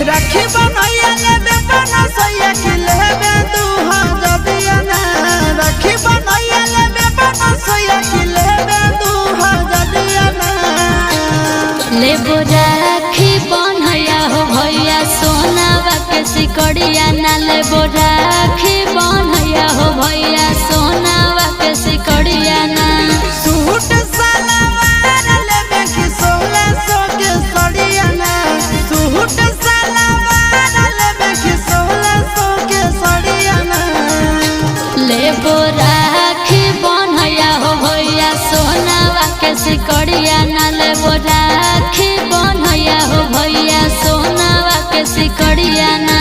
राखी बनैया लेबे बना सैया के लेबे तू जदिया ना राखी बनैया लेबे बना सैया के लेबे तू जदिया ना लेबो राखी बनैया हो भैया सोनावा के सिकड़िया ना लेबो राखी बनैया हो भैया सोनावा के सिकड़िया ना सूट सलवार लेबे कि 1600 के सड़िया ना सूट सलवार लेबे कि 1600 के सड़िया ना लेबो राखी बनैया हो भैया सोनावा के सिकड़िया ना लेबो राखी बनैया हो भैया सोनावा के सिकड़िया ना।